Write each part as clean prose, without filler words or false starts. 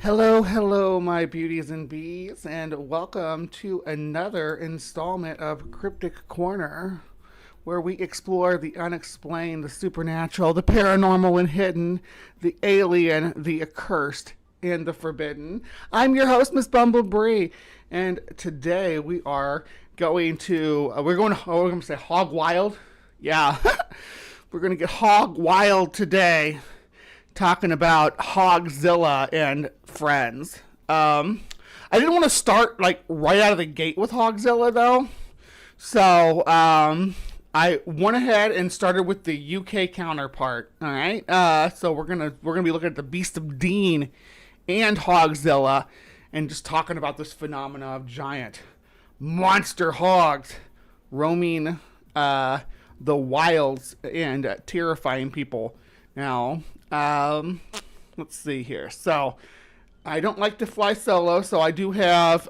Hello, hello, my beauties and bees, and welcome to another installment of Cryptic Corner, where we explore the unexplained, the supernatural, the paranormal and hidden, the alien, the accursed, and the forbidden. I'm your host, Miss Bumblebee, and today we are going to, we're going to say hog wild. Yeah, we're going to get hog wild today, talking about Hogzilla and friends. I didn't want to start like right out of the gate with Hogzilla though, so I went ahead and started with the UK counterpart. All right, so we're gonna be looking at the Beast of Dean and Hogzilla, and just talking about this phenomena of giant monster hogs roaming the wilds and terrifying people. Now, let's see here. So, I don't like to fly solo, so I do have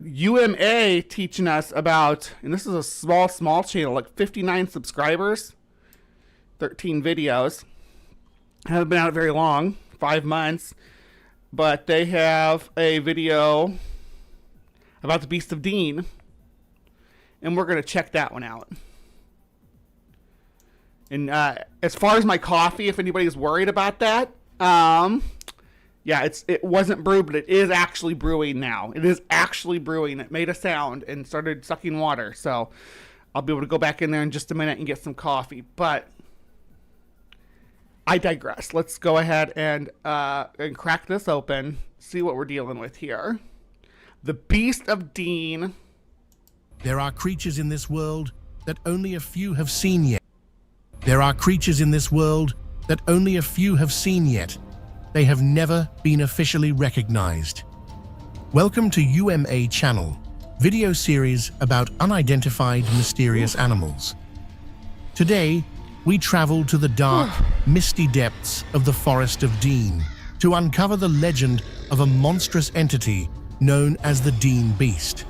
UMA teaching us about, and this is a small channel, like 59 subscribers, 13 videos. Haven't been out very long, 5 months, but they have a video about the Beast of Dean, and we're going to check that one out. And as far as my coffee, if anybody's worried about that, yeah, it wasn't brewed, but it is actually brewing now. It is actually brewing. It made a sound and started sucking water. So I'll be able to go back in there in just a minute and get some coffee. But I digress. Let's go ahead and crack this open, see what we're dealing with here. The Beast of Dean. There are creatures in this world that only a few have seen yet. There are creatures in this world that only a few have seen yet. They have never been officially recognized. Welcome to UMA channel, video series about unidentified mysterious animals. Today, we travel to the dark, misty depths of the Forest of Dean to uncover the legend of a monstrous entity known as the Dean Beast.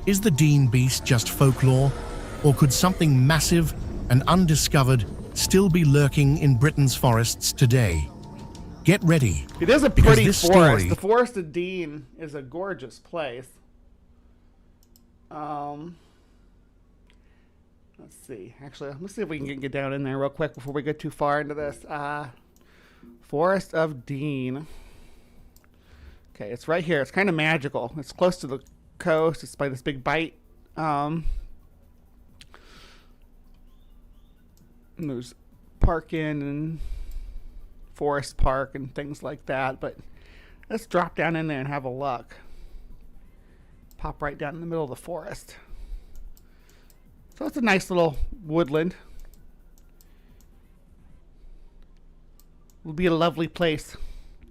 Is the Dean Beast just folklore, or could something massive and undiscovered still be lurking in Britain's forests today? Get ready. It is a pretty forest. Story, the Forest of Dean is a gorgeous place. Let's see. Actually, let's see if we can get down in there real quick before we get too far into this. Forest of Dean. Okay, it's right here. It's kind of magical. It's close to the coast. It's by this big bight. There's parking and forest park and things like that, but let's drop down in there and have a look. Pop right down in the middle of the forest. So it's a nice little woodland. It would be a lovely place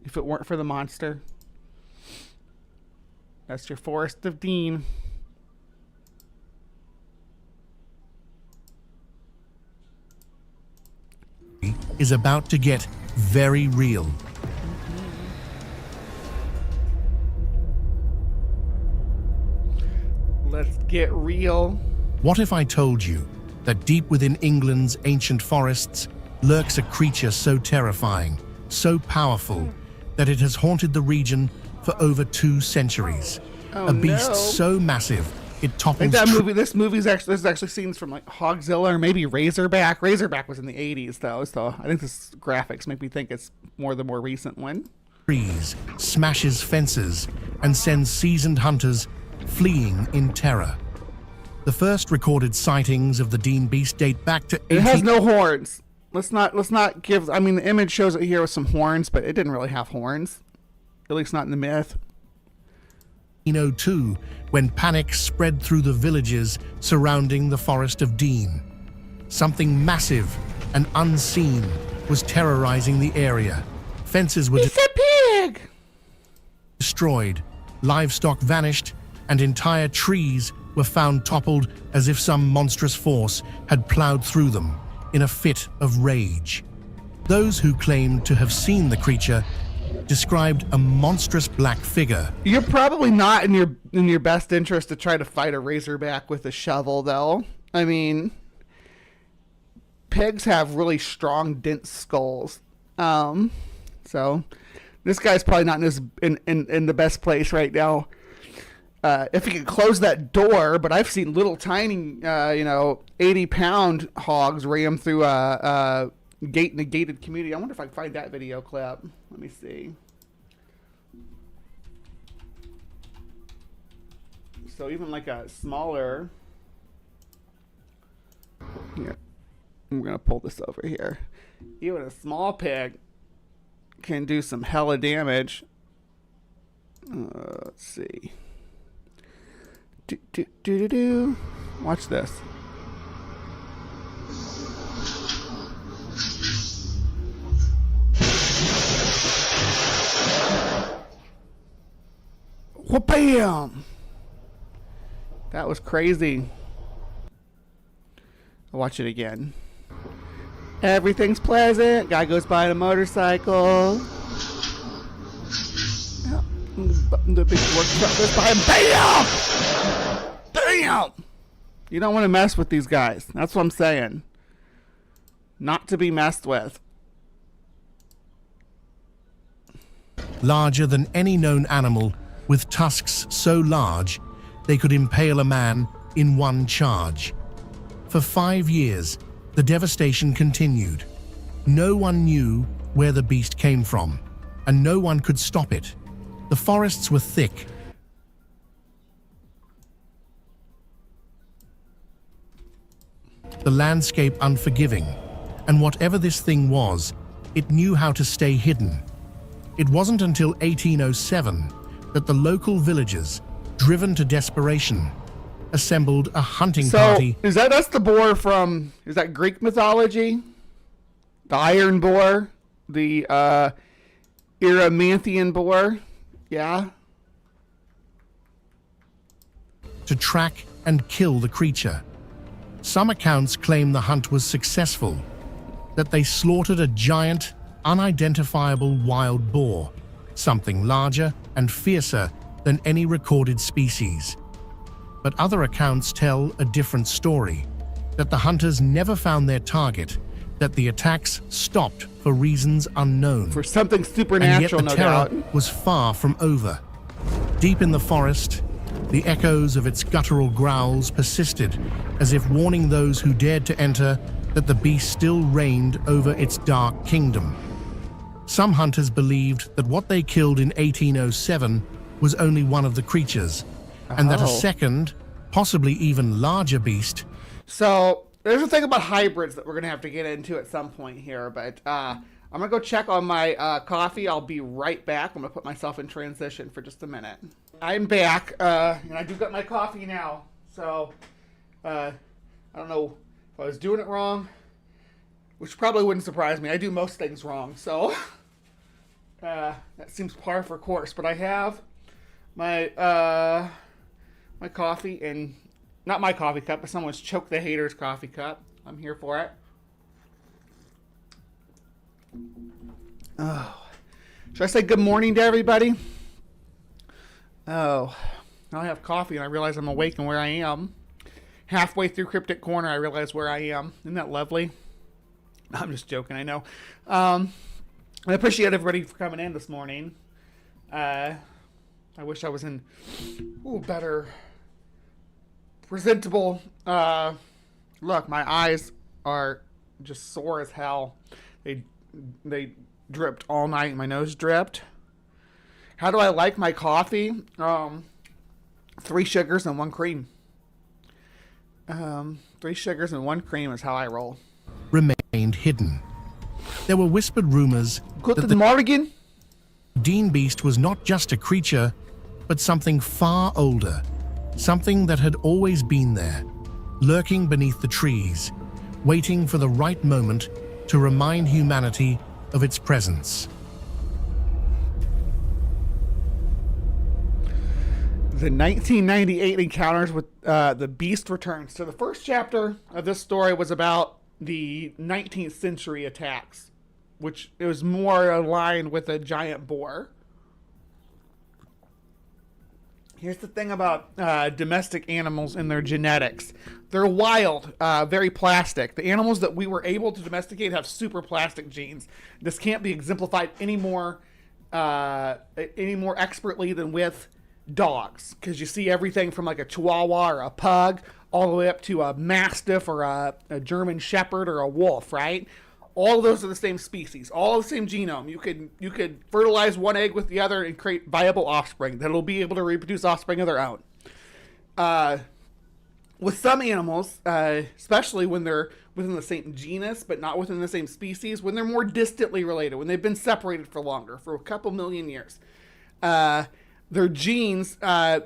if it weren't for the monster. That's your Forest of Dean. is about to get very real. Let's get real. What if I told you that deep within England's ancient forests lurks a creature so terrifying, so powerful, that it has haunted the region for over 2 centuries? A beast so massive it topples. I think this is actually scenes from like Hogzilla or maybe Razorback. Razorback was in the 80s though, so I think this graphics make me think it's the more recent one. Trees, smashes fences, and sends seasoned hunters fleeing in terror. The first recorded sightings of the Dean Beast date back to It has no horns. Let's not give. I mean, the image shows it here with some horns, but it didn't really have horns, at least not in the myth. 1902, when panic spread through the villages surrounding the Forest of Dean. Something massive and unseen was terrorizing the area. Fences were destroyed, livestock vanished, and entire trees were found toppled as if some monstrous force had plowed through them in a fit of rage. Those who claimed to have seen the creature described a monstrous black figure. You're probably not in your best interest to try to fight a razorback with a shovel, though. I mean, pigs have really strong, dense skulls. So This guy's probably not in his in the best place right now. If he could close that door, but I've seen little tiny, 80-pound hogs ram through a gate in a gated community. I wonder if I can find that video clip. Let me see. So even like a smaller. Here, I'm gonna pull this over here. Even a small pig can do some hella damage. Let's see. Watch this. Wha-bam! That was crazy. I'll watch it again. Everything's pleasant. Guy goes by on a motorcycle. The big work truck goes by and BAM! BAM! You don't want to mess with these guys. That's what I'm saying. Not to be messed with. Larger than any known animal, with tusks so large they could impale a man in one charge. For 5 years, the devastation continued. No one knew where the beast came from, and no one could stop it. The forests were thick. The landscape unforgiving, and whatever this thing was, it knew how to stay hidden. It wasn't until 1807 that the local villagers, driven to desperation, assembled a hunting party. So, that's the boar from, is that Greek mythology? The iron boar? The Erymanthian boar? Yeah? To track and kill the creature. Some accounts claim the hunt was successful, that they slaughtered a giant, unidentifiable wild boar, something larger and fiercer than any recorded species. But other accounts tell a different story, that the hunters never found their target, that the attacks stopped for reasons unknown. For something supernatural, and yet the no terror doubt. was far from over. Deep in the forest, the echoes of its guttural growls persisted, as if warning those who dared to enter that the beast still reigned over its dark kingdom. Some hunters believed that what they killed in 1807 was only one of the creatures, and that a second, possibly even larger beast. So there's a thing about hybrids that we're going to have to get into at some point here, but I'm going to go check on my coffee. I'll be right back. I'm going to put myself in transition for just a minute. I'm back, and I do got my coffee now. So I don't know if I was doing it wrong, which probably wouldn't surprise me. I do most things wrong, so that seems par for course. But I have my my coffee, and not my coffee cup, but someone's Choke the Haters coffee cup. I'm here for it. Oh, should I say good morning to everybody? Oh, I have coffee and I realize I'm awake and where I am. Halfway through Cryptic Corner, I realize where I am. Isn't that lovely? I'm just joking, I know. I appreciate everybody for coming in this morning. I wish I was in better presentable. Look, my eyes are just sore as hell. They dripped all night. My nose dripped. How do I like my coffee? 3 sugars and 1 cream. 3 sugars and 1 cream is how I roll. Remained hidden. There were whispered rumors that the Dean Beast was not just a creature, but something far older, something that had always been there, lurking beneath the trees, waiting for the right moment to remind humanity of its presence. The 1998 encounters with the Beast returns. So the first chapter of this story was about the 19th century attacks, which it was more aligned with a giant boar. Here's the thing about domestic animals and their genetics. They're wild, very plastic. The animals that we were able to domesticate have super plastic genes. This can't be exemplified any more any more expertly than with dogs, because you see everything from like a Chihuahua or a Pug all the way up to a Mastiff or a German Shepherd or a Wolf, right? All of those are the same species, all the same genome. You could fertilize one egg with the other and create viable offspring that'll be able to reproduce offspring of their own. With some animals, especially when they're within the same genus but not within the same species, when they're more distantly related, when they've been separated for longer, for a couple million years, their genes, and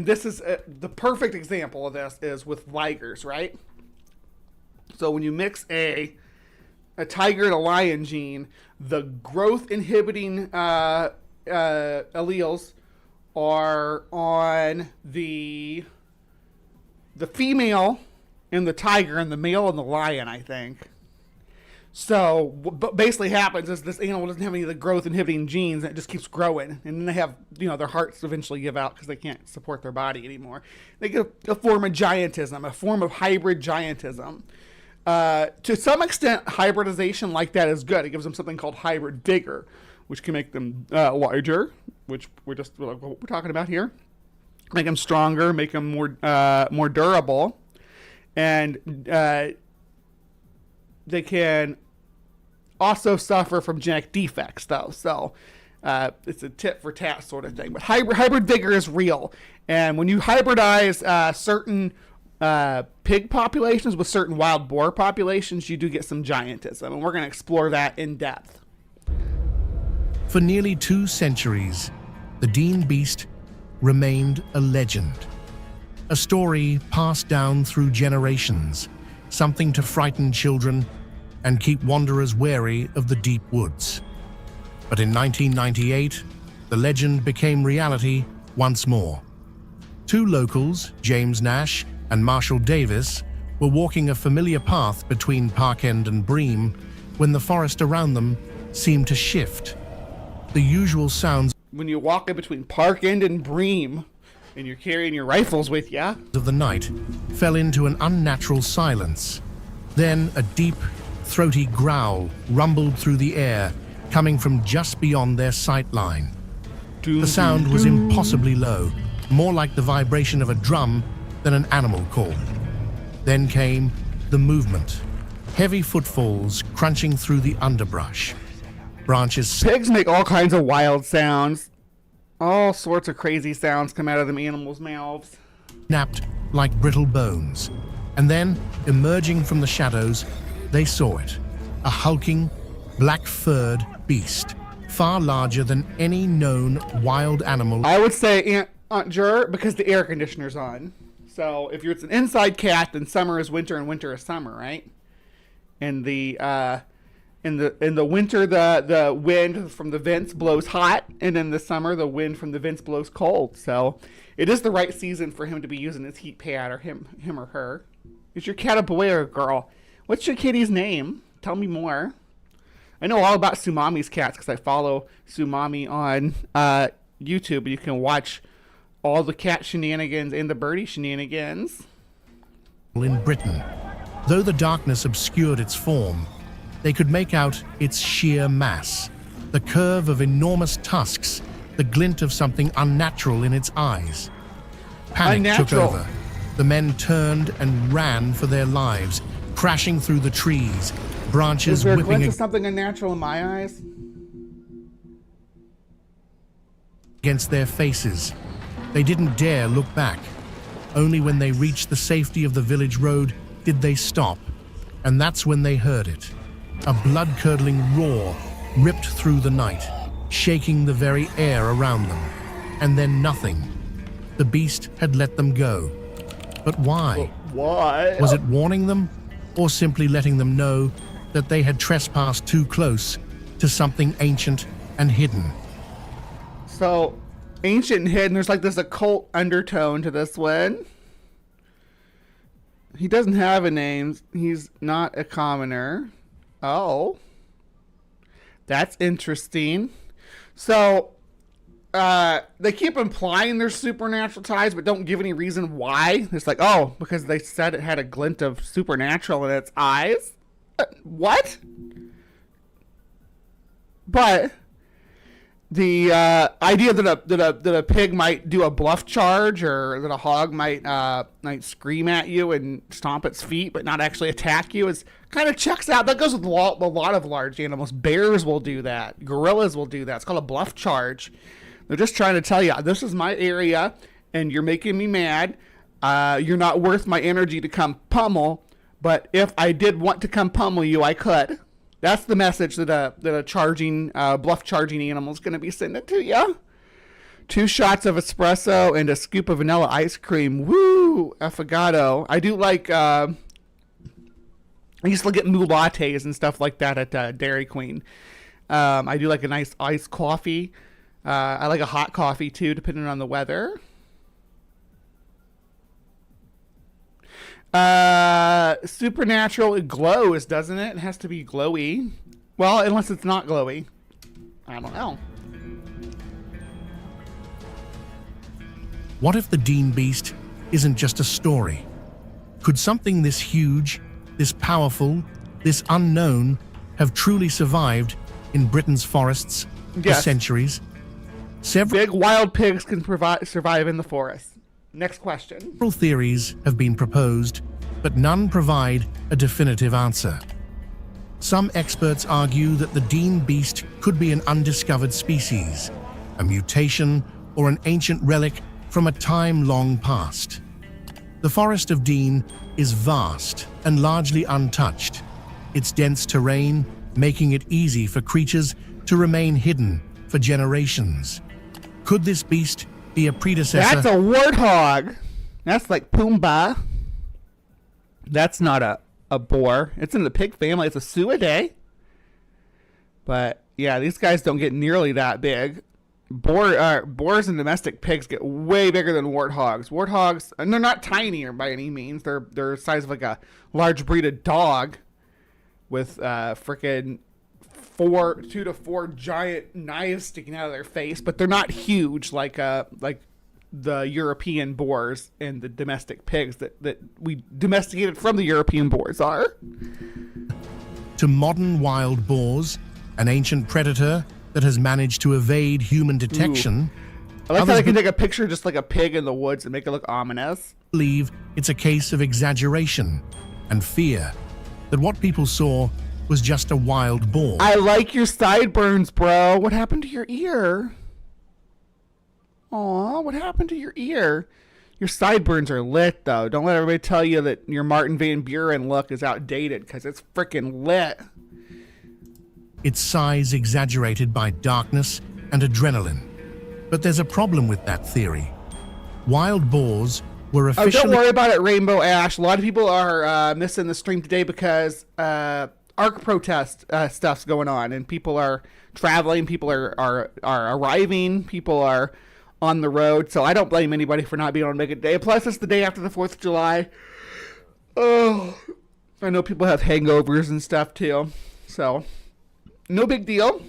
this is the perfect example of this is with ligers, right? So when you mix a tiger and a lion gene, the growth inhibiting alleles are on the female in the tiger and the male in the lion, I think. So what basically happens is this animal doesn't have any of the growth inhibiting genes, and it just keeps growing. And then they have, their hearts eventually give out because they can't support their body anymore. They get a form of giantism, a form of hybrid giantism. To some extent, hybridization like that is good. It gives them something called hybrid vigor, which can make them larger, which we're talking about here. Make them stronger, make them more durable, and they can also suffer from genetic defects, though. So it's a tit for tat sort of thing. But hybrid vigor is real, and when you hybridize certain pig populations with certain wild boar populations, you do get some giantism, and we're going to explore that in depth. For nearly 2 centuries, the Dean beast remained a legend. A story passed down through generations, something to frighten children and keep wanderers wary of the deep woods. But in 1998, the legend became reality once more. 2 locals, James Nash and Marshall Davis, were walking a familiar path between Parkend and Bream when the forest around them seemed to shift. The usual sounds when you walk in between Parkend and Bream and you're carrying your rifles with you of the night fell into an unnatural silence. Then a deep, throaty growl rumbled through the air, coming from just beyond their sight line. The sound was impossibly low, more like the vibration of a drum than an animal call. Then came the movement, heavy footfalls crunching through the underbrush. Branches. Pigs make all kinds of wild sounds. All sorts of crazy sounds come out of them animals' mouths. Snapped like brittle bones. And then, emerging from the shadows, they saw it. A hulking, black-furred beast, far larger than any known wild animal. I would say Aunt Jur, because the air conditioner's on. So if it's an inside cat, then summer is winter and winter is summer, right? And in the winter, the wind from the vents blows hot, and in the summer, the wind from the vents blows cold. So it is the right season for him to be using his heat pad, or him or her. Is your cat a boy or a girl? What's your kitty's name? Tell me more. I know all about Sumami's cats because I follow Sumami on YouTube. You can watch all the cat shenanigans and the birdie shenanigans. In Britain, though the darkness obscured its form, they could make out its sheer mass, the curve of enormous tusks, the glint of something unnatural in its eyes. Panic took over. The men turned and ran for their lives, crashing through the trees, branches Is there a whipping glint of something unnatural in my eyes? against their faces. They didn't dare look back. Only when they reached the safety of the village road did they stop, and that's when they heard it. A blood-curdling roar ripped through the night, shaking the very air around them. And then nothing. The beast had let them go. But why? Why? Was it warning them, or simply letting them know that they had trespassed too close to something ancient and hidden? So, ancient and hidden, there's like this occult undertone to this one. He doesn't have a name. He's not a commoner. Oh. That's interesting. So, they keep implying there's supernatural ties, but don't give any reason why. It's like, oh, because they said it had a glint of supernatural in its eyes? What? But the idea that a pig might do a bluff charge, or that a hog might scream at you and stomp its feet but not actually attack you is kind of checks out. That goes with a lot of large animals. Bears will do that. Gorillas will do that. It's called a bluff charge. They're just trying to tell you, this is my area and you're making me mad. You're not worth my energy to come pummel, but if I did want to come pummel you, I could. That's the message that a charging bluff charging animal is going to be sending to you. 2 shots of espresso and a scoop of vanilla ice cream. Woo, affogato. I do like. I used to get moo lattes and stuff like that at Dairy Queen. I do like a nice iced coffee. I like a hot coffee too, depending on the weather. Supernatural, it glows, doesn't it? It has to be glowy. Well, unless it's not glowy. I don't know. What if the Dean Beast isn't just a story? Could something this huge, this powerful, this unknown have truly survived in Britain's forests for Yes. centuries? Big wild pigs can survive in the forest. Next question. Several theories have been proposed, but none provide a definitive answer. Some experts argue that the Dean Beast could be an undiscovered species, a mutation, or an ancient relic from a time long past. The Forest of Dean is vast and largely untouched, its dense terrain making it easy for creatures to remain hidden for generations. Could this beast be a predecessor? That's a warthog. That's like Pumbaa. That's not a boar. It's in the pig family. It's a suidae. But yeah, these guys don't get nearly that big. Boars and domestic pigs get way bigger than warthogs. Warthogs, and they're not tinier by any means. They're the size of like a large breed of dog, with freaking 2 to 4 giant knives sticking out of their face. But they're not huge like the European boars and the domestic pigs that we domesticated from the European boars are. To modern wild boars, an ancient predator that has managed to evade human detection. I like how Others they can take a picture just like a pig in the woods and make it look ominous. believe it's a case of exaggeration and fear, that what people saw was just a wild boar. I like your sideburns, bro. What happened to your ear? Aw, what happened to your ear? Your sideburns are lit, though. Don't let everybody tell you that your Martin Van Buren look is outdated, because it's freaking lit. Its size exaggerated by darkness and adrenaline. But there's a problem with that theory. Wild boars were Oh, officially... don't worry about it, Rainbow Ash. A lot of people are missing the stream today because ARC protest stuff's going on, and people are traveling, people are arriving, people are on the road, so I don't blame anybody for not being able to make it today. Plus, it's the day after the 4th of July. Oh, I know people have hangovers and stuff too, so no big deal.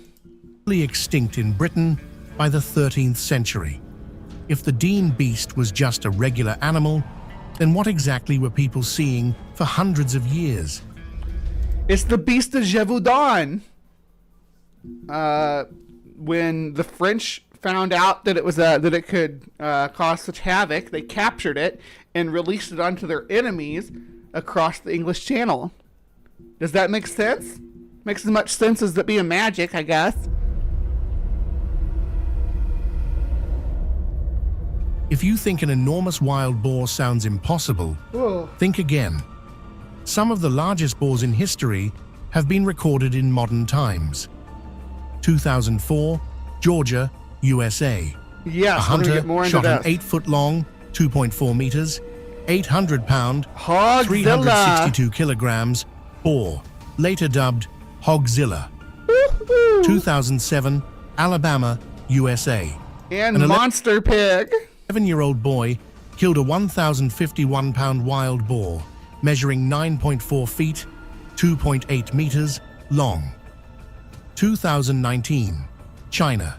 extinct in Britain by the 13th century. If the Dean beast was just a regular animal, then what exactly were people seeing for hundreds of years? It's the Beast de Gévaudan. When the French found out that it could cause such havoc, they captured it and released it onto their enemies across the English Channel. Does that make sense? Makes as much sense as it being magic, I guess. If you think an enormous wild boar sounds impossible, think again. Some of the largest boars in history have been recorded in modern times. 2004, Georgia, USA. Yes, A hunter get more into shot an this. 8-foot-long, 2.4 meters, 800-pound, Hogzilla. 362 kilograms boar, later dubbed Hogzilla. 2007, Alabama, USA. And An Monster Pig. 7-year-old boy killed a 1,051-pound wild boar, measuring 9.4 feet, 2.8 meters long. 2019, China.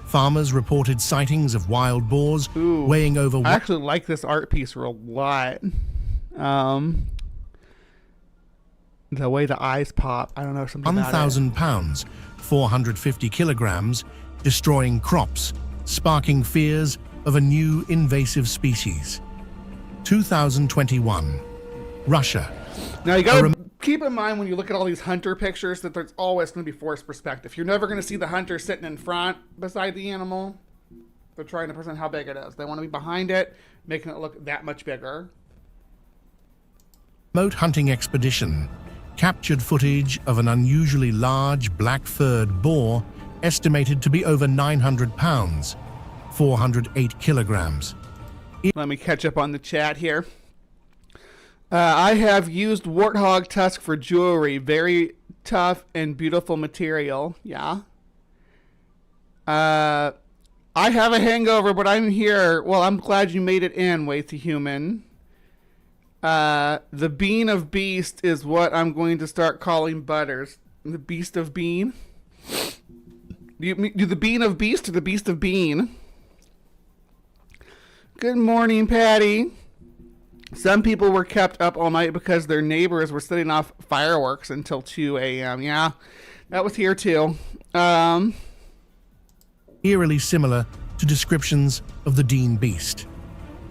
Farmers reported sightings of wild boars weighing over I actually like this art piece a lot. The way the eyes pop, I don't know, something about it. 1,000 pounds, 450 kilograms, destroying crops, sparking fears of a new invasive species. 2021. Russia. Now you gotta keep in mind when you look at all these hunter pictures that there's always going to be forced perspective. You're never going to see the hunter sitting in front beside the animal. They're trying to present how big it is. They want to be behind it, making it look that much bigger. Remote hunting expedition captured footage of an unusually large black-furred boar estimated to be over 900 pounds, 408 kilograms. Let me catch up on the chat here. I have used warthog tusk for jewelry. Very tough and beautiful material. Yeah. I have a hangover, but I'm here. Well, I'm glad you made it in, Way to Human. The Bean of Beast is what I'm going to start calling Butters. The Beast of Bean? Do the Bean of Beast or the Beast of Bean? Good morning, Patty. Some people were kept up all night because their neighbors were setting off fireworks until 2 a.m. Yeah, that was here too. Eerily similar to descriptions of the Dean Beast.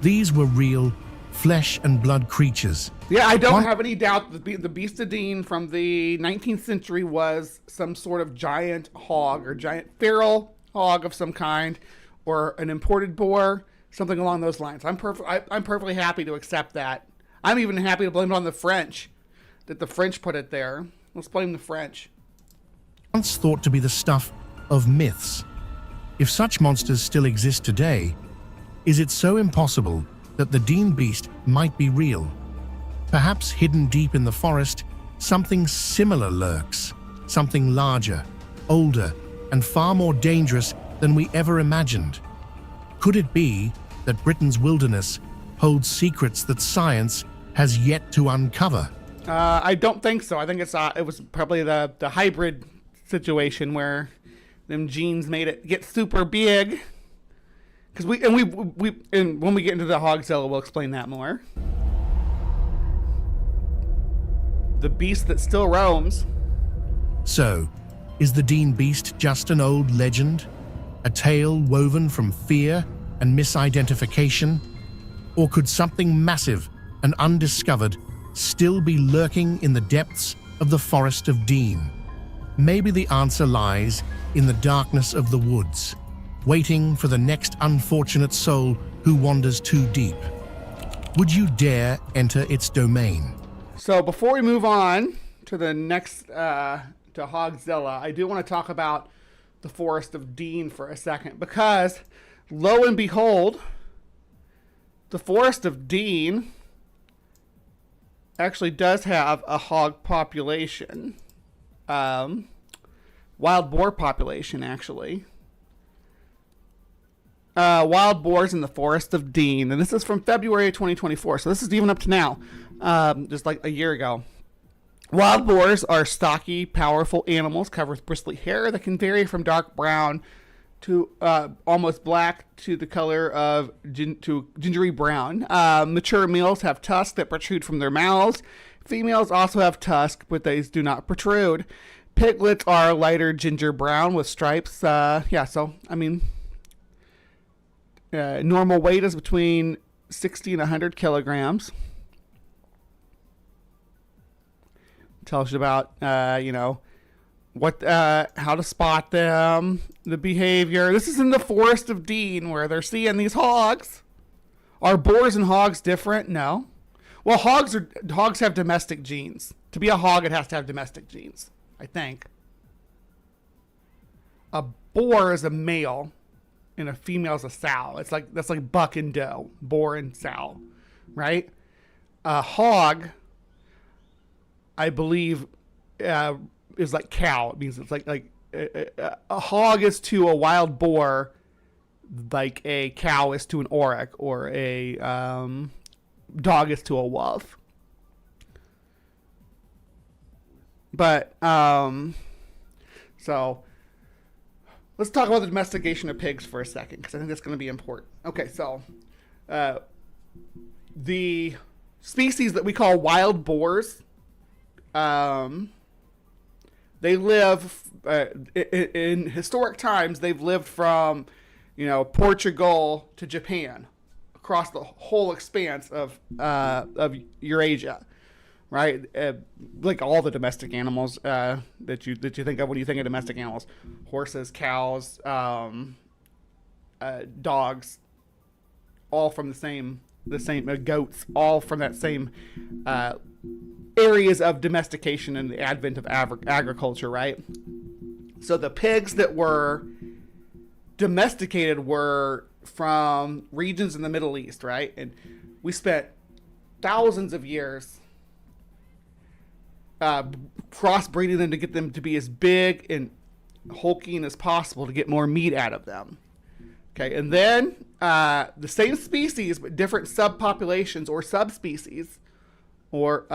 These were real flesh and blood creatures. Yeah, I don't have any doubt that the Beast of Dean from the 19th century was some sort of giant hog or giant feral hog of some kind, or an imported boar. Something along those lines. I'm perfectly happy to accept that. I'm even happy to blame it on the French, that the French put it there. Let's blame the French. Once thought to be the stuff of myths. If such monsters still exist today, is it so impossible that the Dean Beast might be real? Perhaps hidden deep in the forest, something similar lurks. Something larger, older, and far more dangerous than we ever imagined. Could it be that Britain's wilderness holds secrets that science has yet to uncover? I don't think so. I think it was probably the hybrid situation where them genes made it get super big. Because when we get into the Hogzilla, we'll explain that more. The beast that still roams. So, is the Dean Beast just an old legend? A tale woven from fear and misidentification? Or could something massive and undiscovered still be lurking in the depths of the Forest of Dean? Maybe the answer lies in the darkness of the woods, waiting for the next unfortunate soul who wanders too deep. Would you dare enter its domain? So before we move on to the next, to Hogzilla, I do want to talk about the Forest of Dean for a second, because lo and behold, the Forest of Dean actually does have a hog population, wild boar population actually. Wild boars in the Forest of Dean, and this is from February 2024, so this is even up to now, just like a year ago. Wild boars are stocky, powerful animals covered with bristly hair that can vary from dark brown to almost black to the color of gingery brown. Mature males have tusks that protrude from their mouths. Females also have tusks, but these do not protrude. Piglets are lighter ginger brown with stripes. Normal weight is between 60 and 100 kilograms. Tells you about, what, how to spot them, the behavior. This is in the Forest of Dean where they're seeing these hogs. Are boars and hogs different? No. Well, hogs have domestic genes. To be a hog, it has to have domestic genes, I think. A boar is a male and a female is a sow. That's like buck and doe, boar and sow, right? A hog, I believe, is like cow. It means it's like a hog is to a wild boar like a cow is to an auroch, or a dog is to a wolf. But so let's talk about the domestication of pigs for a second, because I think that's going to be important. Okay, so the species that we call wild boars, They live in historic times. They've lived from, Portugal to Japan, across the whole expanse of Eurasia, right? Like all the domestic animals that you think of when you think of domestic animals: horses, cows, dogs, all from the same goats, all from that same areas of domestication and the advent of agriculture, right? So the pigs that were domesticated were from regions in the Middle East, right? And we spent thousands of years crossbreeding them to get them to be as big and hulking as possible to get more meat out of them. Okay, and then the same species but different subpopulations or subspecies or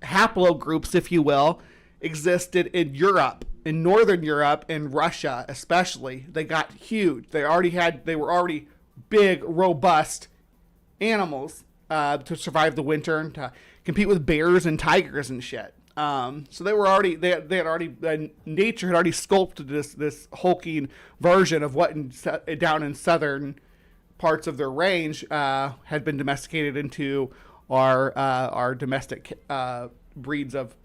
haplogroups, if you will, existed in Europe, in Northern Europe, and Russia especially. They got huge. They were already big, robust animals to survive the winter and to compete with bears and tigers and shit. So they had already nature had already sculpted this hulking version of what down in southern parts of their range had been domesticated into our domestic breeds of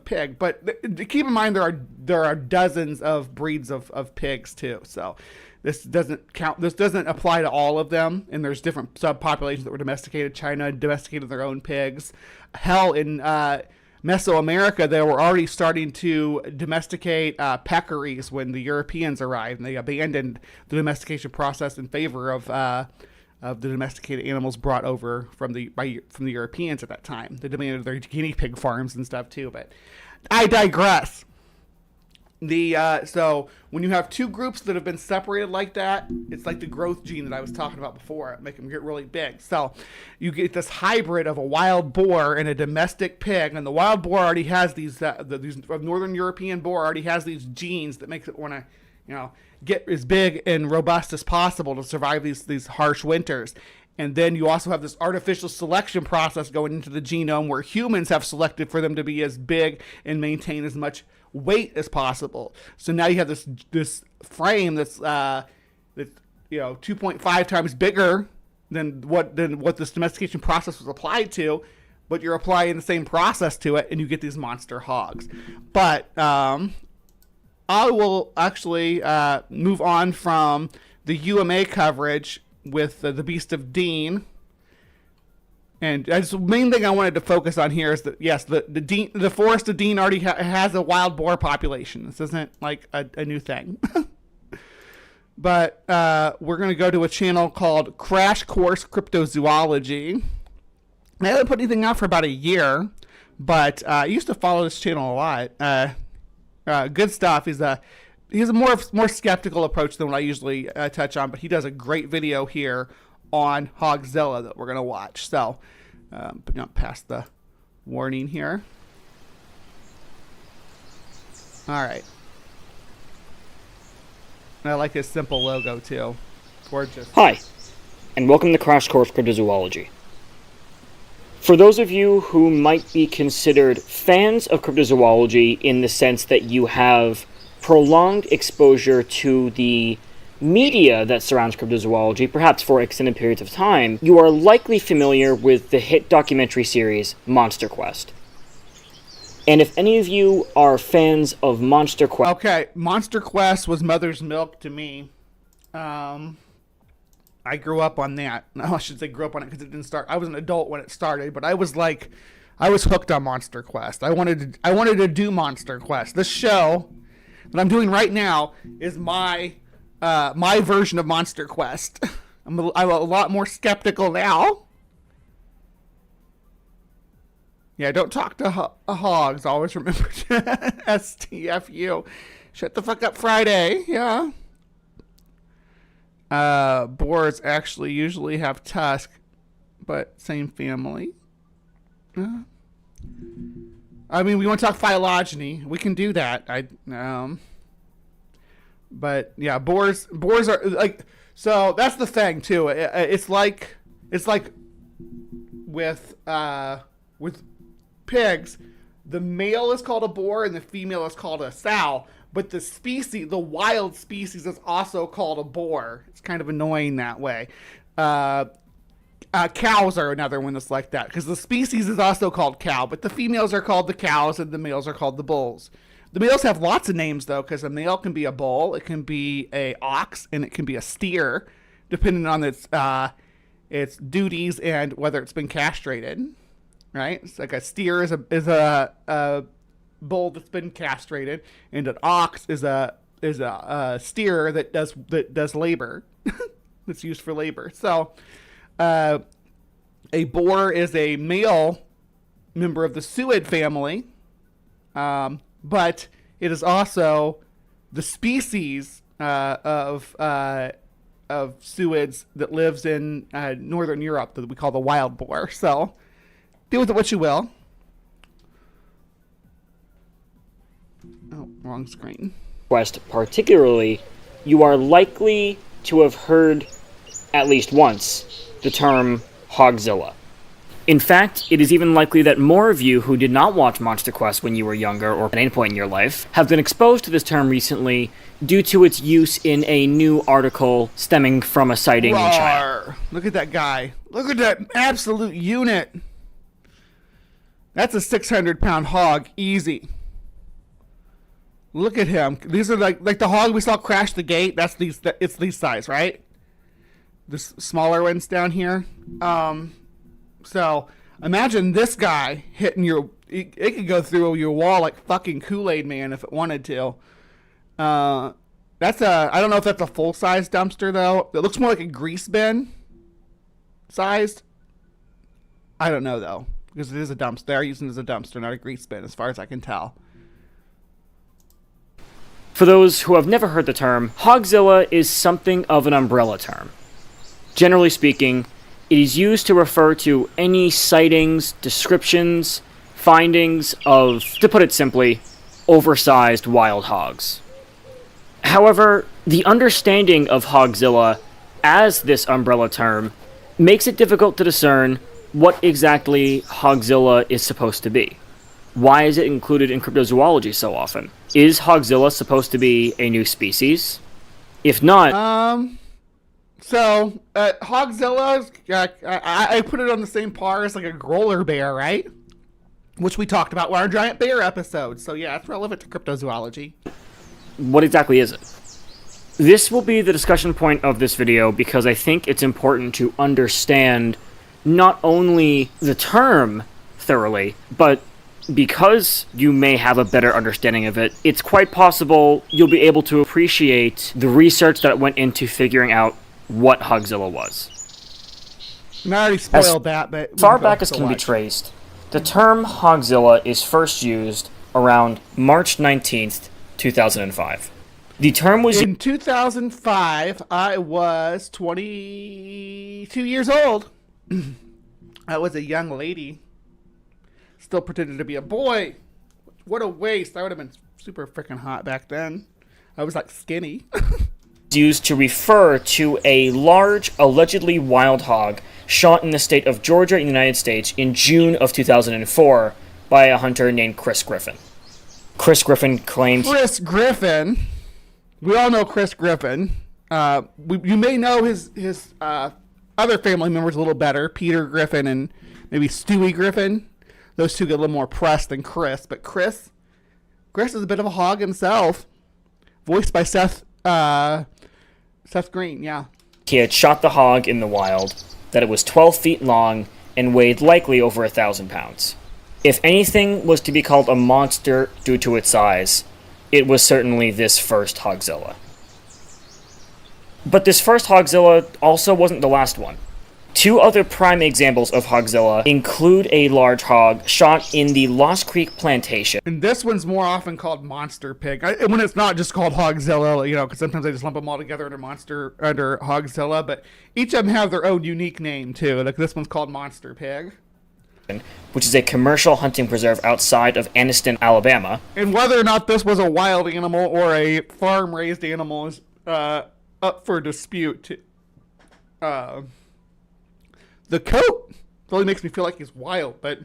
pig. But keep in mind there are dozens of breeds of pigs too. So this doesn't apply to all of them, and there's different subpopulations that were domesticated. China domesticated their own pigs. Hell, in Mesoamerica, they were already starting to domesticate peccaries when the Europeans arrived, and they abandoned the domestication process in favor of the domesticated animals brought over from the Europeans at that time. They demanded their guinea pig farms and stuff too. But I digress. So when you have two groups that have been separated like that, it's like the growth gene that I was talking about before, make them get really big. So you get this hybrid of a wild boar and a domestic pig, and the wild boar already has these Northern European boar already has these genes that makes it want to, get as big and robust as possible to survive these harsh winters. And then you also have this artificial selection process going into the genome where humans have selected for them to be as big and maintain as much weight as possible. So now you have this frame that's 2.5 times bigger than what this domestication process was applied to, but you're applying the same process to it, and you get these monster hogs. But I will actually move on from the UMA coverage with the Beast of Dean. And the main thing I wanted to focus on here is that, yes, the Forest of Dean already has a wild boar population. This isn't like a new thing. But we're going to go to a channel called Crash Course Cryptozoology. I haven't put anything out for about a year, but I used to follow this channel a lot. Good stuff. He has a more skeptical approach than what I usually touch on, but he does a great video here on Hogzilla that we're going to watch. So, but not past the warning here. All right. And I like his simple logo too. Gorgeous. Hi, and welcome to Crash Course Cryptozoology. For those of you who might be considered fans of cryptozoology in the sense that you have prolonged exposure to the media that surrounds cryptozoology, perhaps for extended periods of time, you are likely familiar with the hit documentary series Monster Quest. And if any of you are fans of Monster Quest... Okay, Monster Quest was mother's milk to me. I grew up on that. No, I should say grew up on it because it didn't start. I was an adult when it started, but I was hooked on Monster Quest. I wanted to do Monster Quest. This show that I'm doing right now is my version of Monster Quest. I'm a lot more skeptical now. Yeah, don't talk to hogs. Always remember STFU. Shut the fuck up, Friday. Yeah. Boars actually usually have tusk, but same family. I mean, we want to talk phylogeny. We can do that. But yeah, boars are like, so that's the thing too. It's like with pigs, The male is called a boar and the female is called a sow. But the species, the wild species, is also called a boar. It's kind of annoying that way. Cows are another one that's like that, because the species is also called cow, but the females are called the cows and the males are called the bulls. The males have lots of names, though, because a male can be a bull, it can be a ox, and it can be a steer, depending on its duties and whether it's been castrated. Right? It's like a steer is a bull that's been castrated, and an ox is a steer that does labor, that's used for labor. So, a boar is a male member of the suid family, but it is also the species of suids that lives in northern Europe that we call the wild boar. So, deal with it what you will. Oh, wrong screen. Quest particularly, you are likely to have heard at least once the term Hogzilla. In fact, it is even likely that more of you who did not watch Monster Quest when you were younger or at any point in your life have been exposed to this term recently due to its use in a new article stemming from a sighting in China. Look at that guy. Look at that absolute unit. That's a 600-pound hog, easy. Look at him. These are like the hog we saw crash the gate. It's these size, right? The smaller ones down here. So imagine this guy hitting your. It could go through your wall like fucking Kool-Aid Man if it wanted to. That's a. I don't know if that's a full size dumpster though. It looks more like a grease bin sized. I don't know though, because it is a dumpster. They're using it as a dumpster, not a grease bin, as far as I can tell. For those who have never heard the term, Hogzilla is something of an umbrella term. Generally speaking, it is used to refer to any sightings, descriptions, findings of, to put it simply, oversized wild hogs. However, the understanding of Hogzilla as this umbrella term makes it difficult to discern what exactly Hogzilla is supposed to be. Why is it included in cryptozoology so often? Is Hogzilla supposed to be a new species? If not... Hogzilla, I put it on the same par as like a growler bear, right? Which we talked about in our giant bear episode. So yeah, it's relevant to cryptozoology. What exactly is it? This will be the discussion point of this video because I think it's important to understand not only the term thoroughly, but because you may have a better understanding of it, it's quite possible you'll be able to appreciate the research that went into figuring out what Hogzilla was. And I already spoiled that, but... Far back as can be traced, the term Hogzilla is first used around March 19th, 2005. The term was... In 2005, I was 22 years old. I was a young lady. Still pretended to be a boy. What a waste. I would have been super freaking hot back then. I was like skinny. Used to refer to a large, allegedly wild hog shot in the state of Georgia in the United States in June of 2004 by a hunter named Chris Griffin. Chris Griffin claimed... Chris Griffin. We all know Chris Griffin. You may know his other family members a little better. Peter Griffin and maybe Stewie Griffin. Those two get a little more press than Chris. But Chris is a bit of a hog himself. Voiced by Seth Green, yeah. He had shot the hog in the wild, that it was 12 feet long, and weighed likely over 1,000 pounds. If anything was to be called a monster due to its size, it was certainly this first Hogzilla. But this first Hogzilla also wasn't the last one. Two other prime examples of Hogzilla include a large hog shot in the Lost Creek Plantation. And this one's more often called Monster Pig. When it's not just called Hogzilla, because sometimes I just lump them all together under Hogzilla, but each of them have their own unique name too. Like this one's called Monster Pig, which is a commercial hunting preserve outside of Anniston, Alabama. And whether or not this was a wild animal or a farm-raised animal is up for dispute. The coat really makes me feel like he's wild, but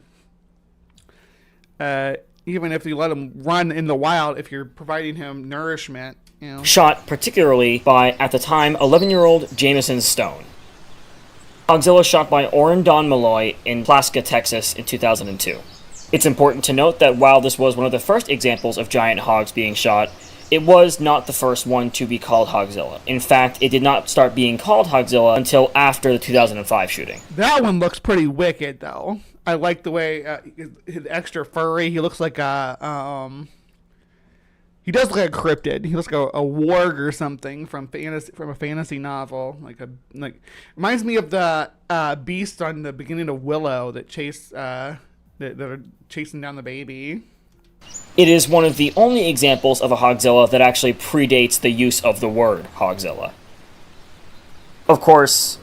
even if you let him run in the wild, if you're providing him nourishment, Shot particularly by, at the time, 11-year-old Jameson Stone. Hogzilla shot by Oren Don Malloy in Plaska, Texas in 2002. It's important to note that while this was one of the first examples of giant hogs being shot, it was not the first one to be called Hogzilla. In fact, it did not start being called Hogzilla until after the 2005 shooting. That one looks pretty wicked, though. I like the way he's extra furry. He looks like he does look like a cryptid. He looks like a warg or something from a fantasy novel. Reminds me of the beast on the beginning of Willow that that are chasing down the baby. It is one of the only examples of a Hogzilla that actually predates the use of the word Hogzilla. Of course,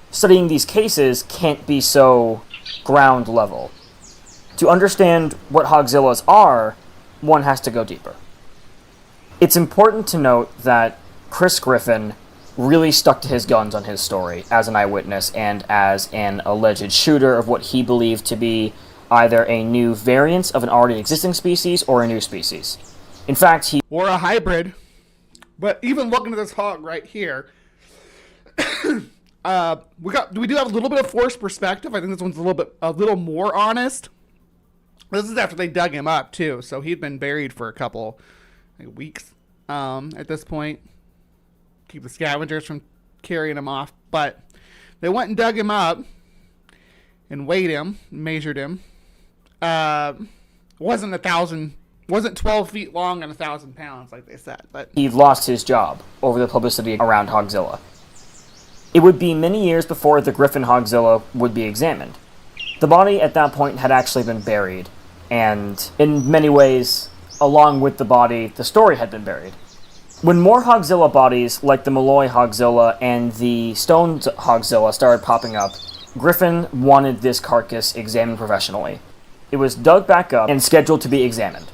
studying these cases can't be so ground level. To understand what Hogzillas are, one has to go deeper. It's important to note that Chris Griffin really stuck to his guns on his story as an eyewitness and as an alleged shooter of what he believed to be either a new variant of an already existing species or a new species. In fact, or a hybrid. But even looking at this hog right here, we do have a little bit of forced perspective. I think this one's a little more honest. This is after they dug him up too, so he'd been buried for a couple weeks at this point. Keep the scavengers from carrying him off, but they went and dug him up and weighed him, measured him. Wasn't 12 feet long and 1,000 pounds like they said, but he lost his job over the publicity around Hogzilla. It would be many years before the Griffin Hogzilla would be examined. The body at that point had actually been buried, and in many ways, along with the body, the story had been buried. When more Hogzilla bodies, like the Malloy Hogzilla and the Stone Hogzilla, started popping up, Griffin wanted this carcass examined professionally. It was dug back up and scheduled to be examined,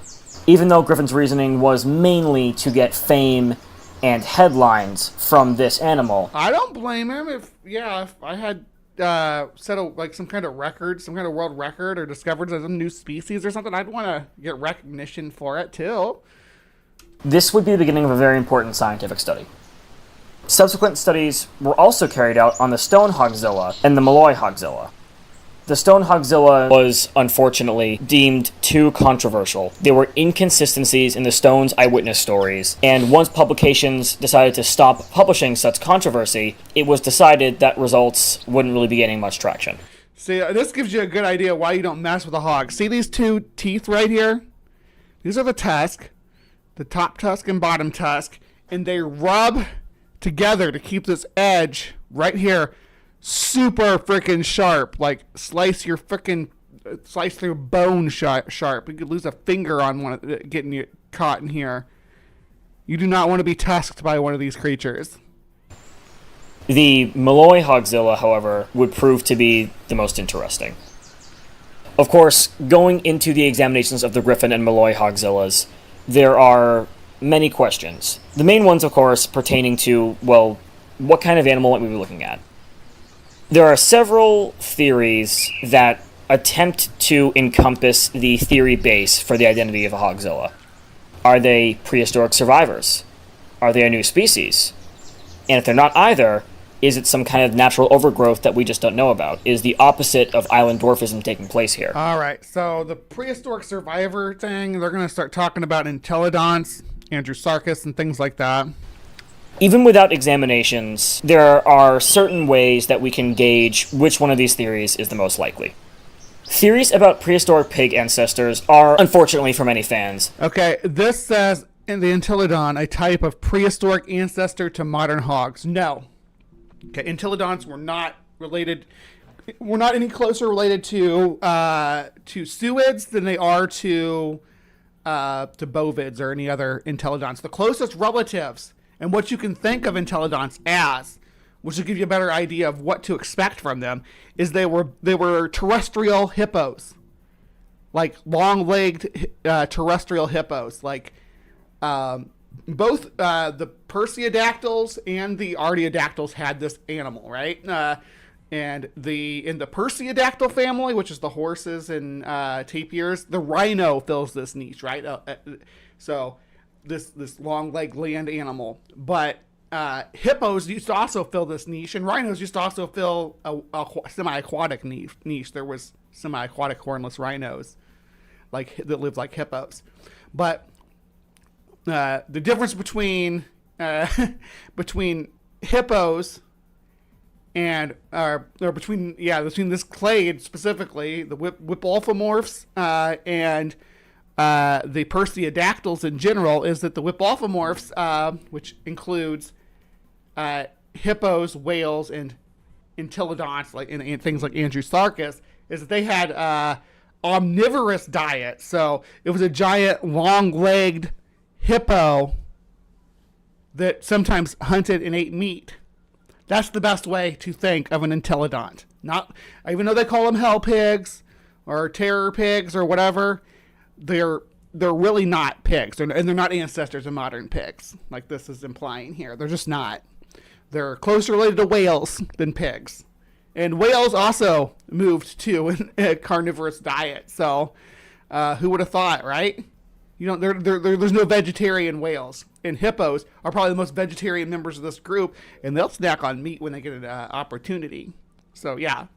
even though Griffin's reasoning was mainly to get fame and headlines from this animal. I don't blame him. If I had set some kind of record, some kind of world record, or discovered some new species or something, I'd want to get recognition for it too. This would be the beginning of a very important scientific study. Subsequent studies were also carried out on the Stone Hogzilla and the Malloy Hogzilla. The Stone Hogzilla was, unfortunately, deemed too controversial. There were inconsistencies in the Stone's eyewitness stories, and once publications decided to stop publishing such controversy, it was decided that results wouldn't really be getting much traction. See, this gives you a good idea why you don't mess with a hog. See these two teeth right here? These are the tusk, the top tusk and bottom tusk, and they rub together to keep this edge right here super freaking sharp, like slice through bone sharp. You could lose a finger on one getting you caught in here. You do not want to be tusked by one of these creatures. The Malloy Hogzilla, however, would prove to be the most interesting. Of course, going into the examinations of the Griffin and Malloy Hogzillas, there are many questions. The main ones, of course, pertaining to, well, what kind of animal might we be looking at? There are several theories that attempt to encompass the theory base for the identity of a Hogzilla. Are they prehistoric survivors? Are they a new species? And if they're not either, is it some kind of natural overgrowth that we just don't know about? Is the opposite of island dwarfism taking place here? All right, so the prehistoric survivor thing, they're going to start talking about entelodonts, Andrewsarchus, and things like that. Even without examinations, there are certain ways that we can gauge which one of these theories is the most likely. Theories about prehistoric pig ancestors are, unfortunately for many fans. Okay, this says in the entelodon, a type of prehistoric ancestor to modern hogs. No. Okay, entelodonts were not any closer related to suids than they are to bovids or any other entelodonts. The closest relatives and what you can think of entelodonts as, which will give you a better idea of what to expect from them, is they were terrestrial hippos, like long-legged terrestrial hippos, like both the Perseidactyls and the Artiodactyls had this animal, right? And in the Perseidactyl family, which is the horses and tapirs, the rhino fills this niche, right? So this long-legged land animal. But hippos used to also fill this niche, and rhinos used to also fill a semi-aquatic niche. There was semi-aquatic hornless rhinos that lived like hippos. But the difference between hippos and between this clade specifically, the whipalphomorphs and the Perseidactyls in general, is that the whipalphomorphs, which includes hippos, whales, and entelodonts, and things like Andrewsarchus, is that they had omnivorous diet. So it was a giant, long-legged hippo that sometimes hunted and ate meat. That's the best way to think of an entelodont. Not, even though they call them hell pigs or terror pigs or whatever, they're really not pigs, and they're not ancestors of modern pigs, like this is implying here. They're just not. They're closer related to whales than pigs, and whales also moved to a carnivorous diet. So, who would have thought, right? There's no vegetarian whales, and hippos are probably the most vegetarian members of this group, and they'll snack on meat when they get an opportunity. So yeah,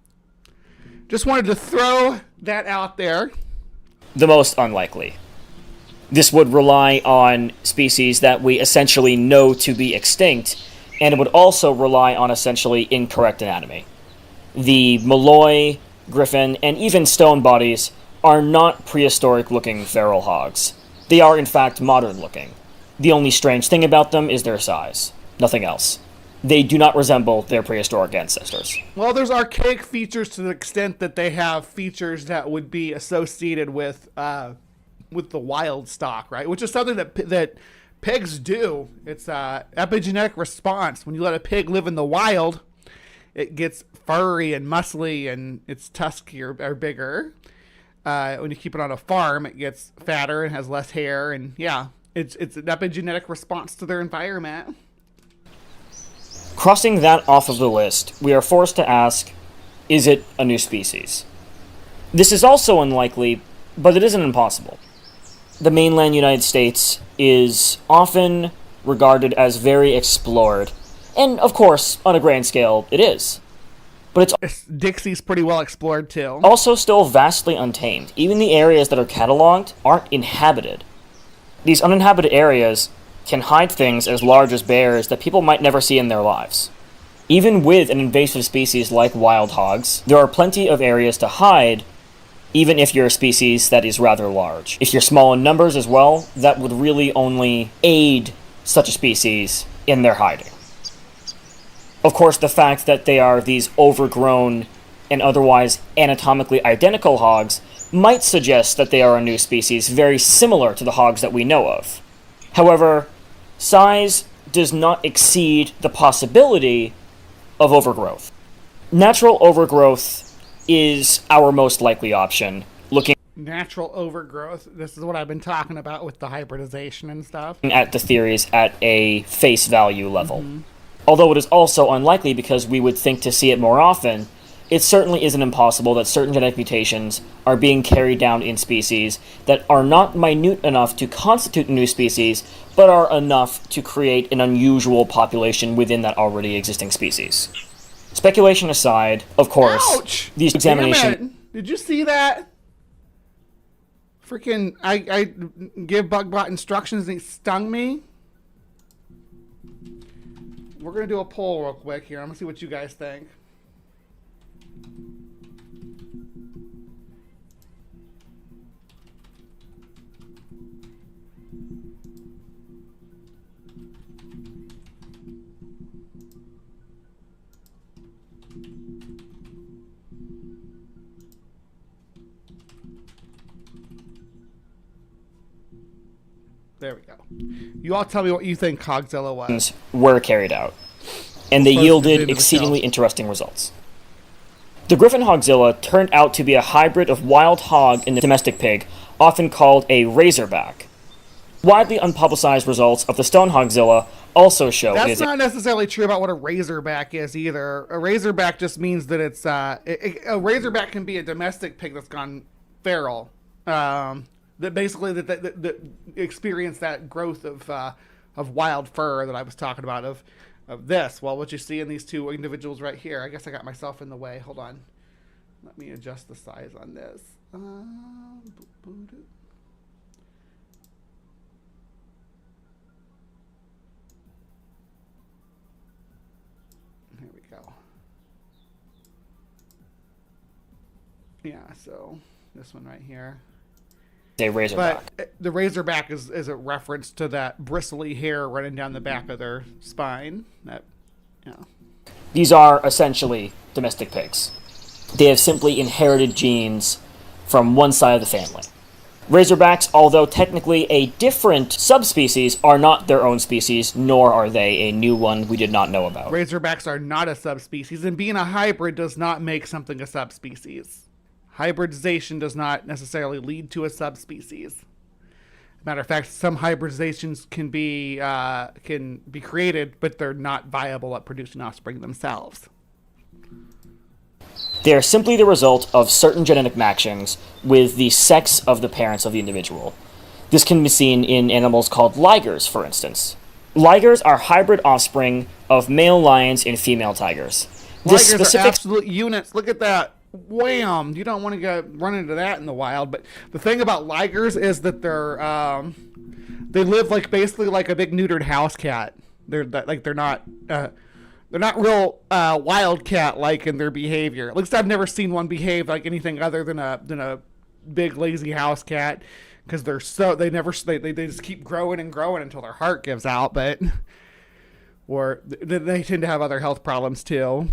just wanted to throw that out there. The most unlikely. This would rely on species that we essentially know to be extinct, and it would also rely on essentially incorrect anatomy. The Malloy, Griffin, and even stone bodies are not prehistoric-looking feral hogs. They are, in fact, modern-looking. The only strange thing about them is their size. Nothing else. They do not resemble their prehistoric ancestors. Well, there's archaic features to the extent that they have features that would be associated with the wild stock, right? Which is something that pigs do. It's epigenetic response. When you let a pig live in the wild, it gets furry and muscly, and its tusks are bigger. When you keep it on a farm, it gets fatter and has less hair, and yeah, it's an epigenetic response to their environment. Crossing that off of the list, we are forced to ask, is it a new species? This is also unlikely, but it isn't impossible. The mainland United States is often regarded as very explored, and of course, on a grand scale, it is. But Dixie's pretty well explored too. Also still vastly untamed. Even the areas that are cataloged aren't inhabited. These uninhabited areas can hide things as large as bears that people might never see in their lives. Even with an invasive species like wild hogs, there are plenty of areas to hide, even if you're a species that is rather large. If you're small in numbers as well, that would really only aid such a species in their hiding. Of course, the fact that they are these overgrown and otherwise anatomically identical hogs might suggest that they are a new species very similar to the hogs that we know of. However, size does not exceed the possibility of overgrowth. Natural overgrowth is our most likely option, looking Natural overgrowth. This is what I've been talking about with the hybridization and stuff. at the theories at a face value level. Although it is also unlikely because we would think to see it more often, it certainly isn't impossible that certain genetic mutations are being carried down in species that are not minute enough to constitute a new species, but are enough to create an unusual population within that already existing species. Speculation aside, of course, Ouch! these examinations... Damn it. Did you see that? Freaking, I give Bugbot instructions and he stung me. We're going to do a poll real quick here. I'm going to see what you guys think. There we go. You all tell me what you think Hogzilla was. were carried out, and they yielded exceedingly interesting results. The Griffin Hogzilla turned out to be a hybrid of wild hog and the domestic pig, often called a razorback. Widely unpublicized results of the stone hogzilla also show it That's is not necessarily true about what a razorback is either. A razorback just means that it's a razorback can be a domestic pig that's gone feral. That basically that experience that growth of wild fur that I was talking about of this. Well, what you see in these two individuals right here. I guess I got myself in the way. Hold on. Let me adjust the size on this. Here we go. Yeah, so this one right here. a razorback. But the razorback is a reference to that bristly hair running down the back of their spine. That, yeah. These are essentially domestic pigs. They have simply inherited genes from one side of the family. Razorbacks, although technically a different subspecies, are not their own species, nor are they a new one we did not know about. Razorbacks are not a subspecies, and being a hybrid does not make something a subspecies. Hybridization does not necessarily lead to a subspecies. Matter of fact, some hybridizations can be created, but they're not viable at producing offspring themselves. They are simply the result of certain genetic matchings with the sex of the parents of the individual. This can be seen in animals called ligers, for instance. Ligers are hybrid offspring of male lions and female tigers. Ligers are absolute units. Look at that. Wham! You don't want to run into that in the wild. But the thing about ligers is that they live like basically like a big neutered house cat. They're not real wildcat-like in their behavior. At least I've never seen one behave like anything other than a big lazy house cat, because they just keep growing and growing until their heart gives out. Or they tend to have other health problems too.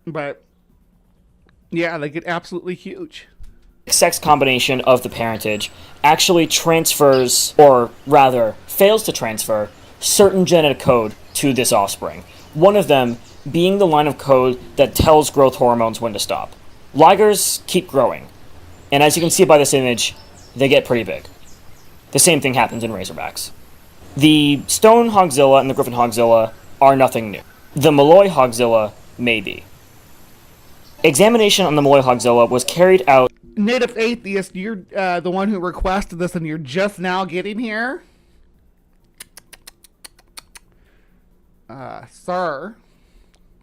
But yeah, they get absolutely huge. Sex combination of the parentage actually transfers, or rather fails to transfer, certain genetic code to this offspring. One of them being the line of code that tells growth hormones when to stop. Ligers keep growing, and as you can see by this image, they get pretty big. The same thing happens in razorbacks. The stone hogzilla and the griffin hogzilla are nothing new. The Malloy hogzilla may be. Examination on the Malloy hogzilla was carried out. Native atheist, you're the one who requested this, and you're just now getting here? Sir,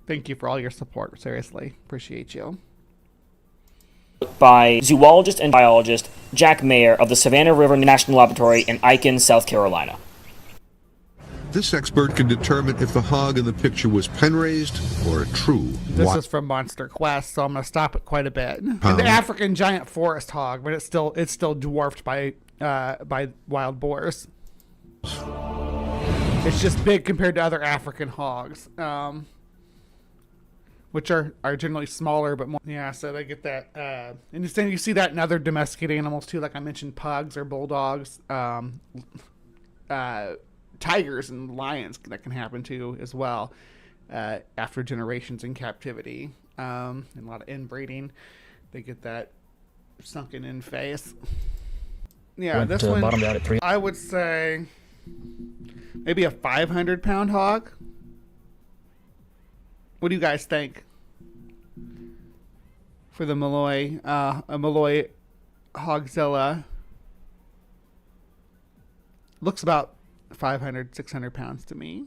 thank you for all your support. Seriously, appreciate you. By zoologist and biologist Jack Mayer of the Savannah River National Laboratory in Aiken, South Carolina. This expert can determine if the hog in the picture was pen-raised or a true This is from Monster Quest, so I'm going to stop it quite a bit. And the African giant forest hog, but it's still dwarfed by wild boars. It's just big compared to other African hogs, which are generally smaller, but more. Yeah, so they get that. And you see that in other domesticated animals too, like I mentioned, pugs or bulldogs, tigers and lions. That can happen too as well after generations in captivity, and a lot of inbreeding. They get that sunken in face. Yeah, this one bottomed out at 3. I would say maybe a 500-pound hog. What do you guys think for the Malloy, a Malloy hogzilla? Looks about 500, 600 pounds to me.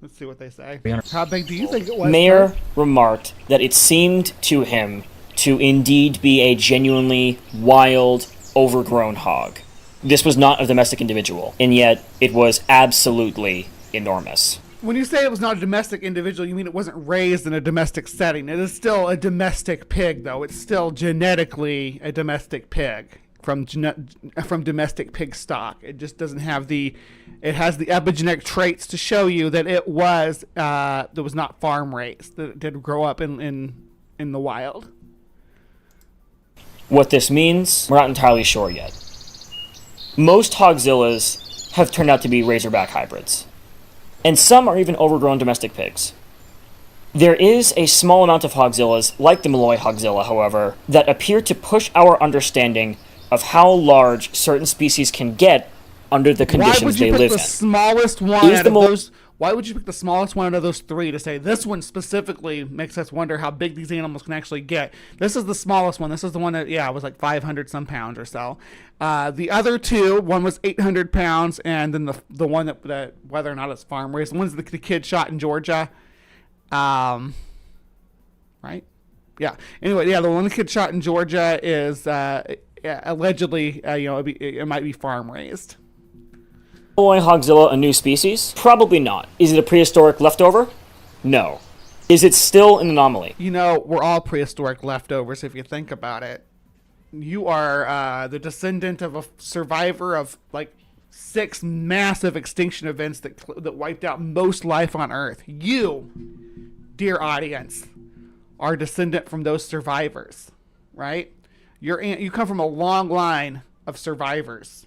Let's see what they say. How big do you think it was? Mayer remarked that it seemed to him to indeed be a genuinely wild, overgrown hog. This was not a domestic individual, and yet it was absolutely enormous. When you say it was not a domestic individual, you mean it wasn't raised in a domestic setting. It is still a domestic pig, though. It's still genetically a domestic pig from domestic pig stock. It just doesn't have it has the epigenetic traits to show you that it was not farm raised, that it did grow up in the wild. What this means, we're not entirely sure yet. Most hogzillas have turned out to be razorback hybrids, and some are even overgrown domestic pigs. There is a small amount of hogzillas, like the Malloy hogzilla, however, that appear to push our understanding of how large certain species can get under the conditions they live in. Why would you pick the smallest one out of those? Why would you pick the smallest one out of those three to say this one specifically makes us wonder how big these animals can actually get? This is the smallest one. This is the one that, was like 500 some pounds or so. The other two, one was 800 pounds, and then the one that whether or not it's farm raised, the one's the kid shot in Georgia. Right? Yeah. Anyway, the one the kid shot in Georgia is allegedly, it might be farm raised. Illinois Hogzilla a new species? Probably not. Is it a prehistoric leftover? No. Is it still an anomaly? We're all prehistoric leftovers if you think about it. You are the descendant of a survivor of like 6 massive extinction events that wiped out most life on Earth. You, dear audience, are a descendant from those survivors, right? You come from a long line of survivors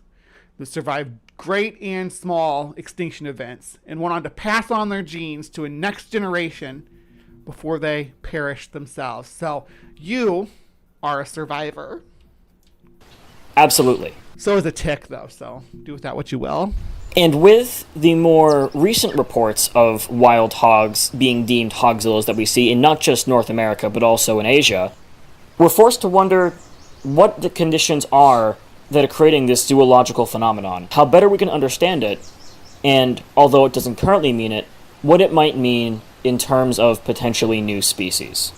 that survived great and small extinction events and went on to pass on their genes to a next generation before they perished themselves. So you are a survivor. Absolutely. So is a tick, though, so do with that what you will. And with the more recent reports of wild hogs being deemed hogzillas that we see in not just North America but also in Asia, we're forced to wonder what the conditions are that are creating this zoological phenomenon, how better we can understand it, and, although it doesn't currently mean it, what it might mean in terms of potentially new species.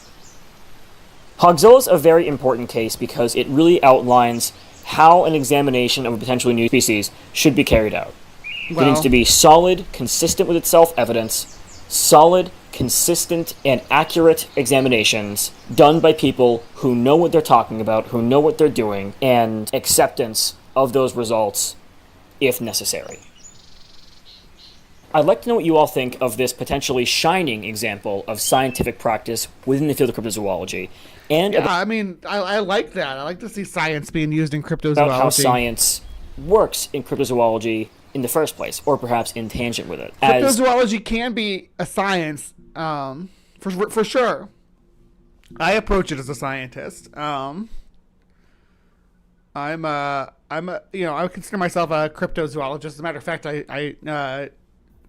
Hogzilla is a very important case because it really outlines how an examination of a potentially new species should be carried out. It needs to be solid, consistent with its self-evidence, solid, consistent, and accurate examinations done by people who know what they're talking about, who know what they're doing, and acceptance of those results if necessary. I'd like to know what you all think of this potentially shining example of scientific practice within the field of cryptozoology. And I like that. I like to see science being used in cryptozoology. About how science works in cryptozoology in the first place, or perhaps in tangent with it. Cryptozoology can be a science, for sure. I approach it as a scientist. I consider myself a cryptozoologist. As a matter of fact, I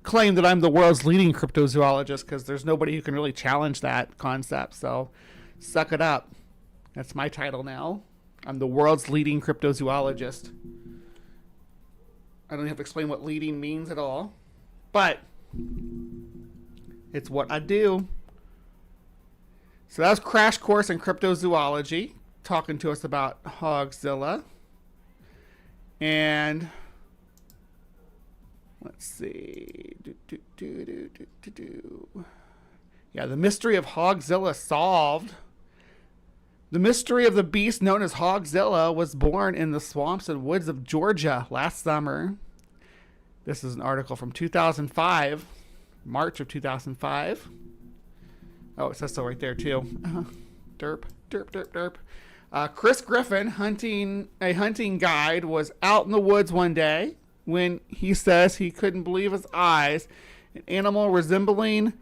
claim that I'm the world's leading cryptozoologist because there's nobody who can really challenge that concept. So, suck it up. That's my title now. I'm the world's leading cryptozoologist. I don't have to explain what leading means at all, but it's what I do. So that was Crash Course in Cryptozoology, talking to us about Hogzilla. And let's see. Yeah, the mystery of Hogzilla solved. The mystery of the beast known as Hogzilla was born in the swamps and woods of Georgia last summer. This is an article from 2005, March of 2005. Oh, it says so right there, too. Derp. Chris Griffin, a hunting guide, was out in the woods one day when he says he couldn't believe his eyes. An animal resembling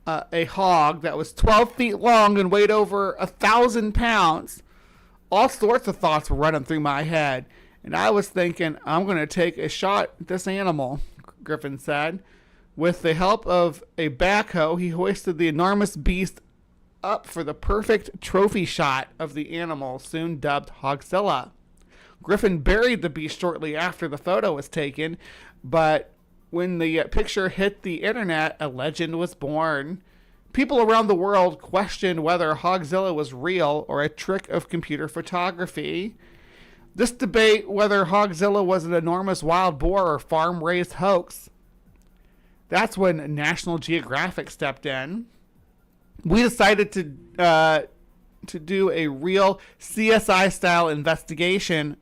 a hog that was 12 feet long and weighed over 1,000 pounds. All sorts of thoughts were running through my head, and I was thinking, I'm going to take a shot at this animal, Griffin said. With the help of a backhoe, he hoisted the enormous beast up for the perfect trophy shot of the animal, soon dubbed Hogzilla. Griffin buried the beast shortly after the photo was taken, but when the picture hit the internet, a legend was born. People around the world questioned whether Hogzilla was real or a trick of computer photography. This debate whether Hogzilla was an enormous wild boar or farm-raised hoax. That's when National Geographic stepped in. We decided to do a real CSI-style investigation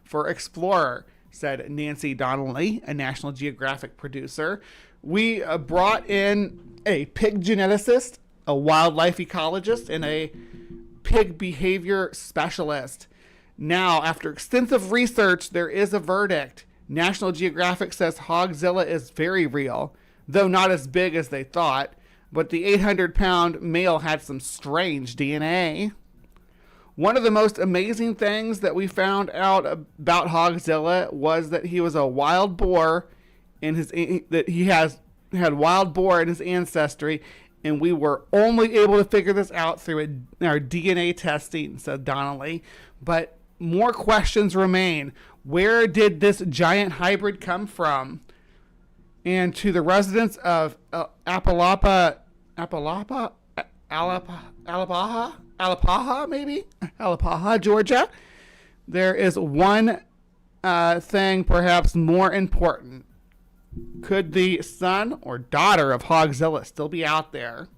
for Explorer, said Nancy Donnelly, a National Geographic producer. We brought in a pig geneticist, a wildlife ecologist, and a pig behavior specialist. Now, after extensive research, there is a verdict. National Geographic says Hogzilla is very real, though not as big as they thought, but the 800-pound male had some strange DNA. One of the most amazing things that we found out about Hogzilla was that he was a wild boar that he had wild boar in his ancestry, and we were only able to figure this out through our DNA testing, said Donnelly. But more questions remain. Where did this giant hybrid come from? And to the residents of Alapaha, Georgia, there is one thing perhaps more important. Could the son or daughter of Hogzilla still be out there?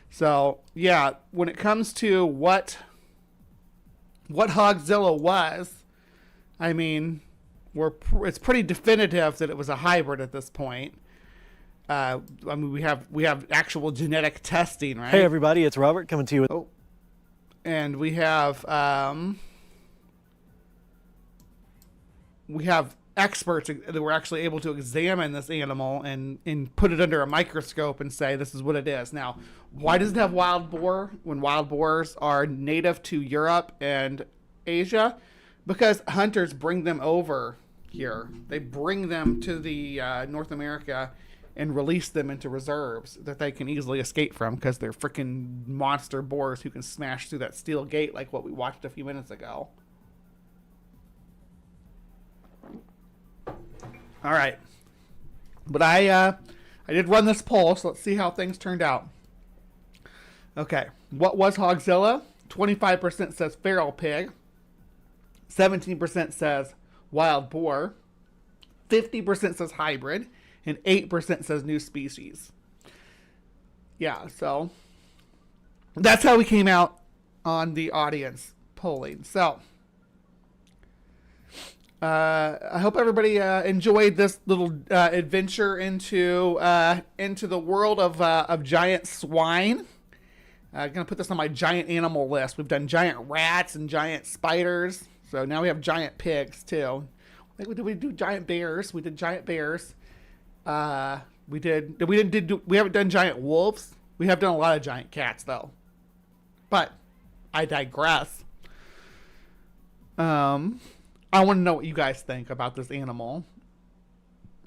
So, yeah, when it comes to what Hogzilla was, I mean, it's pretty definitive that it was a hybrid at this point. I mean, we have actual genetic testing, right? Hey everybody, it's Robert coming to you with... Oh, and we have experts that were actually able to examine this animal and put it under a microscope and say this is what it is. Now, why does it have wild boar when wild boars are native to Europe and Asia? Because hunters bring them over here. They bring them to the North America and release them into reserves that they can easily escape from because they're freaking monster boars who can smash through that steel gate like what we watched a few minutes ago. All right. But I did run this poll, so let's see how things turned out. Okay. What was Hogzilla? 25% says feral pig. 17% says wild boar. 50% says hybrid. And 8% says new species. Yeah, so that's how we came out on the audience polling. So I hope everybody enjoyed this little adventure into the world of giant swine. I'm going to put this on my giant animal list. We've done giant rats and giant spiders. So now we have giant pigs too. I think we do giant bears. We did giant bears. We haven't done giant wolves. We have done a lot of giant cats though. But I digress. I want to know what you guys think about this animal,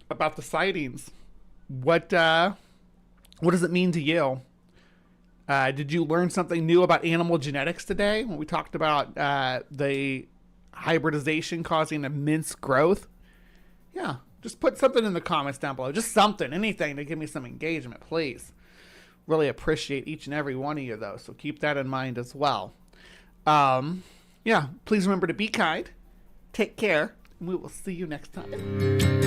about the sightings. What does it mean to you? Did you learn something new about animal genetics today when we talked about the hybridization causing immense growth? Yeah, just put something in the comments down below. Just something, anything to give me some engagement, please. Really appreciate each and every one of you, though, so keep that in mind as well. Yeah, please remember to be kind. Take care, and we will see you next time.